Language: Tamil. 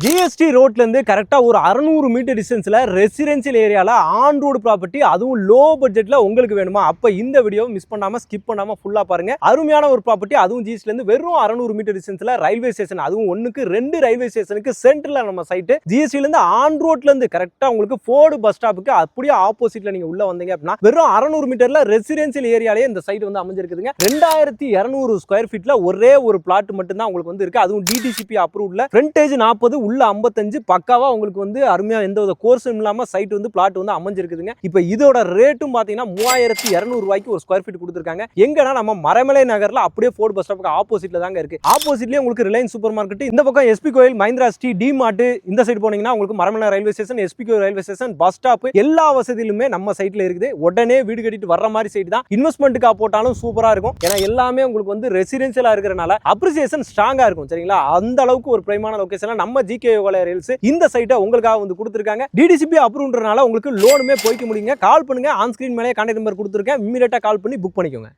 ஜிஎஸ்டி ரோட்ல இருந்து கரெக்டா ஒரு 600 மீட்டர் டிஸ்டன்ஸ்ல ரெசிடென்சியல் ஏரியால ஆன் ரோடு ப்ராப்பர்ட்டி, அதுவும் லோ பட்ஜெட்ல உங்களுக்கு வேணுமா? அப்ப இந்த வீடியோவை மிஸ் பண்ணாம ஸ்கிப் பண்ணாம ஃபுல்லா பாருங்க. அருமையான ஒரு ப்ராப்பர்ட்டி, அதுவும் ஜிஎஸ்டில இருந்து வெறும் 600 மீட்டர் டிஸ்டன்ஸ்ல ரயில்வே ஸ்டேஷன், அதுவும் ஒண்ணுக்கு 2 ரயில்வே ஸ்டேஷனுக்கு சென்டர்ல நம்ம சைட். ஜிஎஸ்டில இருந்து ஆன் ரோட்ல இருந்து கரெக்டா உங்களுக்கு ஃபோர்டு பஸ் ஸ்டாப்புக்கு அப்படியே ஆப்போசிட்ல நீங்க உள்ள வந்தீங்க அப்படின்னா வெறும் 600 மீட்டர்ல ரெசிடென்சியல் ஏரியாலே இந்த சைட் வந்து அமைஞ்சிருக்குதுங்க. 2200 ஸ்கொயர் ஃபீட்ல ஒரே ஒரு பிளாட் மட்டும் தான் உங்களுக்கு வந்து இருக்கு. அதுவும் டிடிசிபி அப்ரூவ்ட்ல ஃப்ரண்டேஜ் 40 உள்ள 55 பக்காவா உங்களுக்கு வந்து அருமையா எந்த ஒரு கோர்ஸும் இல்லாம சைட் வந்து பிளாட் வந்து அமைஞ்சிருக்குதுங்க. இப்போ இதோட ரேட்டும் பாத்தீங்கன்னா 3200 ரூபாய்க்கு ஒரு ஸ்கொயர் ஃபீட் கொடுத்துருக்காங்க. எங்கன்னா நம்ம மரமலை நகர்ல அப்படியே ஃபோர்ட் பஸ் ஸ்டாப்புக்கு ஆப்போசிட்ல தாங்க இருக்கு. ஆப்போசிட்லயே உங்களுக்கு ரிலையன்ஸ் சூப்பர் மார்க்கெட், இந்த பக்கம் எஸ்பி கோயில், மஹிந்திரா ஸ்ரீ, டி மார்ட், இந்த சைடு போனீங்கன்னா உங்களுக்கு மரமலை ரயில்வே ஸ்டேஷன், எஸ்பி கோயில் ரயில்வே ஸ்டேஷன், பஸ் ஸ்டாப் எல்லா வசதியிலுமே நம்ம சைட்ல இருக்குது. உடனே வீடு கட்டிட்டு வர்ற மாதிரி சைட் தான். இன்வெஸ்ட்மெண்ட்டுக்கா போட்டாலும் சூப்பரா இருக்கும். ஏன்னா எல்லாமே உங்களுக்கு வந்து ரெசிடென்சியலா இருக்கிறனால அப்ரிசியேஷன் ஸ்ட்ராங்கா இருக்கும். சரிங்களா? அந்த அளவுக்கு ஒரு பிரைமான லொகேஷன்ல நம்ம ஜிகே ரயில்ஸ் இந்த சைட்டை உங்களுக்காக வந்து கொடுத்திருக்காங்க. டிடிசிபி அப்ரூவ்ன்றனால உங்களுக்கு லோனுமே போய்க்க முடியுங்க. கால் பண்ணுங்க. ஆன் ஸ்கிரீன் மேலே கான்டாக்ட் நம்பர் கொடுத்திருக்கேன். இமிடியேட்டா கால் பண்ணி புக் பண்ணிக்கோங்க.